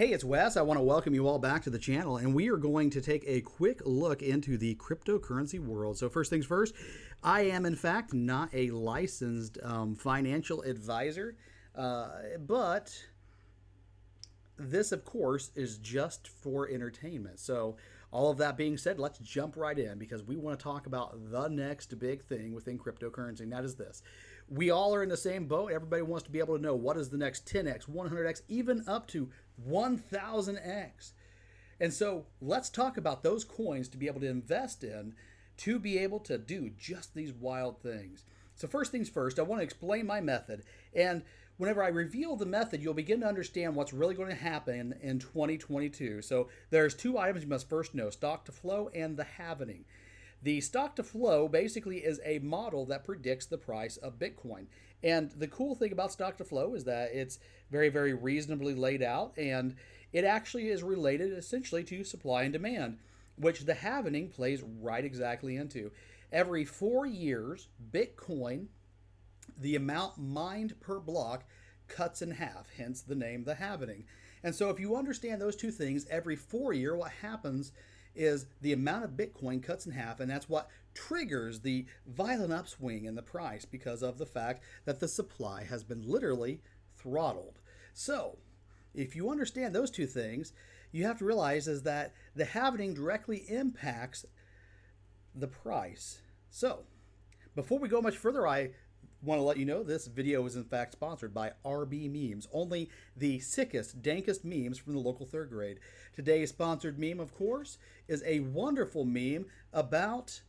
Hey, it's Wes. I want to welcome you all back to the channel, and we are going to take a quick look into the cryptocurrency world. So first things first, I am in fact not a licensed financial advisor, but this, of course, is just for entertainment. So, all of that being said, let's jump right in because we want to talk about the next big thing within cryptocurrency, and that is this. We all are in the same boat. Everybody wants to be able to know what is the next 10x, 100x, even up to 1000x. And so, let's talk about those coins to be able to invest in to be able to do just these wild things. So first things first, I want to explain my method. And whenever I reveal the method, you'll begin to understand what's really going to happen in 2022. So there's two items you must first know, stock to flow and the halvening. The stock to flow basically is a model that predicts the price of Bitcoin. And the cool thing about stock to flow is that it's very, very reasonably laid out, and it actually is related essentially to supply and demand, which the halvening plays right exactly into. Every 4 years, Bitcoin, the amount mined per block, cuts in half, hence the name the halvening. And so if you understand those two things, every 4 year, what happens is the amount of Bitcoin cuts in half, and that's what triggers the violent upswing in the price because of the fact that the supply has been literally throttled. So if you understand those two things, you have to realize is that the halvening directly impacts the price. So before we go much further, I want to let you know this video is in fact sponsored by RB Memes, only the sickest, dankest memes from the local third grade. Today's sponsored meme, of course, is a wonderful meme about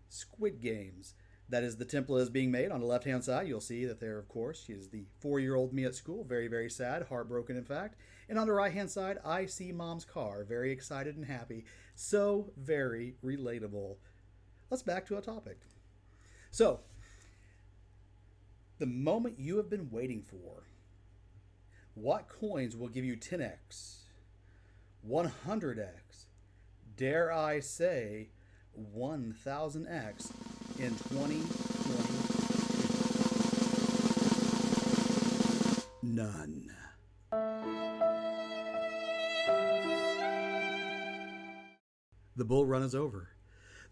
Squid Games. That is the template is being made. On the left-hand side, you'll see that there, of course, is the 4-year-old me at school. Very, very sad, heartbroken, in fact. And on the right-hand side, I see mom's car. Very excited and happy. So very relatable. Let's back to our topic. So, the moment you have been waiting for. What coins will give you 10x, 100x, dare I say 1000x in 2020? None. The bull run is over.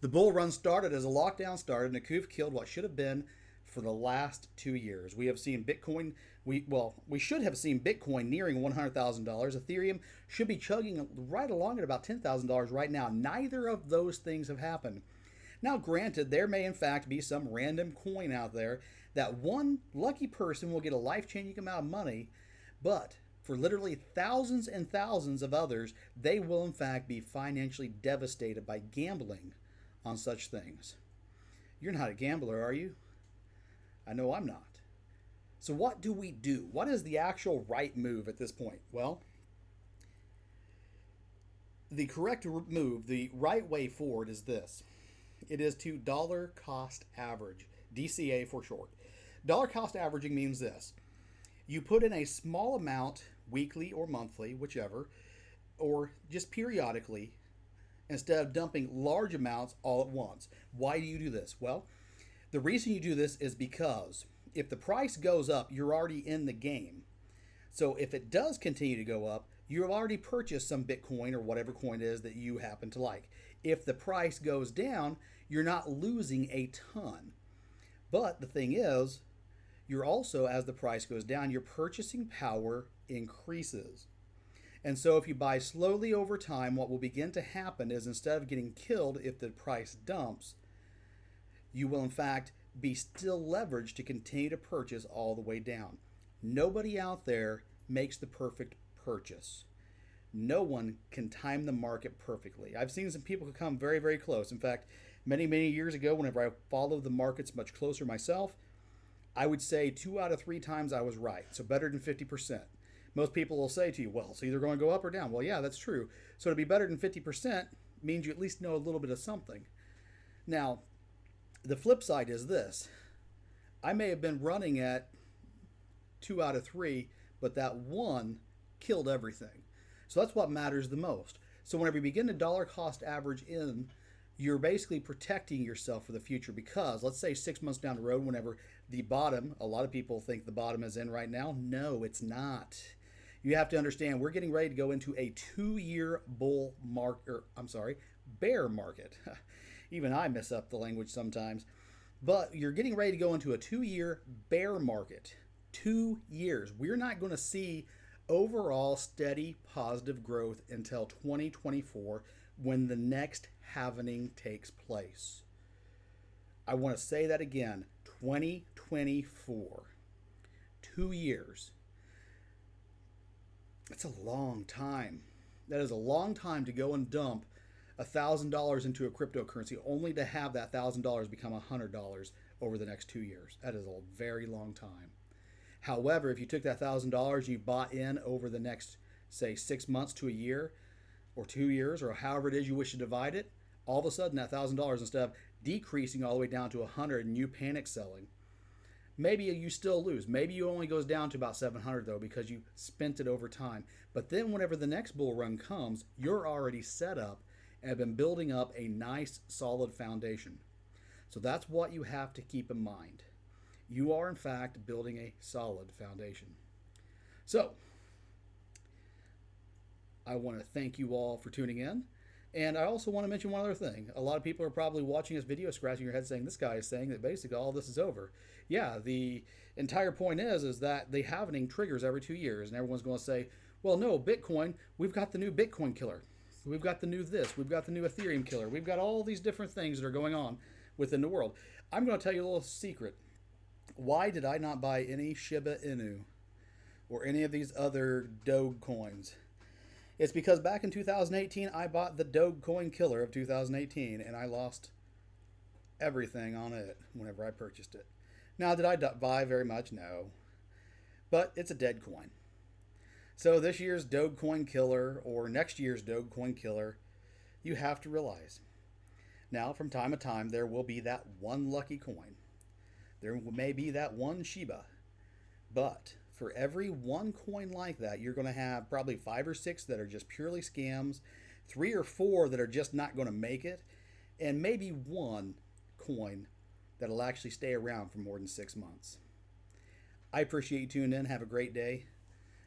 The bull run started as a lockdown started, and Akouf killed what should have been for the last 2 years. We have seen Bitcoin, we should have seen Bitcoin nearing $100,000. Ethereum should be chugging right along at about $10,000 right now. Neither of those things have happened. Now, granted, there may in fact be some random coin out there that one lucky person will get a life-changing amount of money, but for literally thousands and thousands of others, they will in fact be financially devastated by gambling on such things. You're not a gambler, are you? I know I'm not. So what do we do? What is the actual right move at this point? Well, the correct move, the right way forward is this. It is to dollar cost average, DCA for short. Dollar cost averaging means this. You put in a small amount, weekly or monthly, whichever, or just periodically, instead of dumping large amounts all at once. Why do you do this? Well, the reason you do this is because if the price goes up, you're already in the game. So if it does continue to go up, you've already purchased some Bitcoin or whatever coin it is that you happen to like. If the price goes down, you're not losing a ton. But the thing is, you're also, as the price goes down, your purchasing power increases. And so if you buy slowly over time, what will begin to happen is instead of getting killed if the price dumps, you will in fact be still leveraged to continue to purchase all the way down. Nobody out there makes the perfect purchase. No one can time the market perfectly. I've seen some people who come very, very close. In fact, many, many years ago, whenever I followed the markets much closer myself, I would say 2 out of 3 times I was right. So better than 50%. Most people will say to you, well, it's either going to go up or down. Well, yeah, that's true. So to be better than 50% means you at least know a little bit of something. Now, the flip side is this. I may have been running at 2 out of 3, but that one killed everything. So that's what matters the most. So whenever you begin to dollar cost average in, you're basically protecting yourself for the future because let's say 6 months down the road, whenever the bottom, a lot of people think the bottom is in right now. No, it's not. You have to understand we're getting ready to go into a 2-year bear market. Even I mess up the language sometimes. But you're getting ready to go into a 2-year bear market. 2 years. We're not going to see overall steady positive growth until 2024 when the next halvening takes place. I want to say that again, 2024. 2 years. That's a long time. That is a long time to go and dump $1,000 into a cryptocurrency only to have that $1,000 become $100 over the next 2 years. That is a very long time. However, if you took that $1,000 you bought in over the next, say, 6 months to a year or 2 years or however it is you wish to divide it, all of a sudden that $1,000, instead of decreasing all the way down to 100 and you panic selling, maybe you still lose. Maybe you only goes down to about 700 though because you spent it over time. But then whenever the next bull run comes, you're already set up and have been building up a nice solid foundation. So that's what you have to keep in mind. You are in fact building a solid foundation. So I want to thank you all for tuning in. And I also want to mention one other thing. A lot of people are probably watching this video scratching your head saying this guy is saying that basically all this is over. Yeah, the entire point is that the halvening triggers every 2 years, and everyone's going to say, well, no, Bitcoin, we've got the new Bitcoin killer. We've got the new this. We've got the new Ethereum killer. We've got all these different things that are going on within the world. I'm going to tell you a little secret. Why did I not buy any Shiba Inu or any of these other Doge coins? It's because back in 2018, I bought the Dogecoin killer of 2018, and I lost everything on it whenever I purchased it. Now, did I buy very much? No. But it's a dead coin. So this year's Dogecoin killer or next year's Dogecoin killer, you have to realize. Now, from time to time, there will be that one lucky coin. There may be that one Shiba. But for every one coin like that, you're going to have probably 5 or 6 that are just purely scams, 3 or 4 that are just not going to make it, and maybe one coin that'll actually stay around for more than 6 months. I appreciate you tuning in. Have a great day.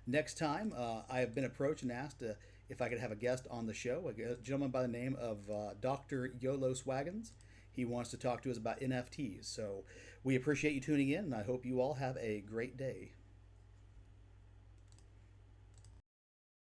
Next time, I have been approached and asked if I could have a guest on the show, a gentleman by the name of Dr. Yolo Swaggins. He wants to talk to us about NFTs. So we appreciate you tuning in, and I hope you all have a great day.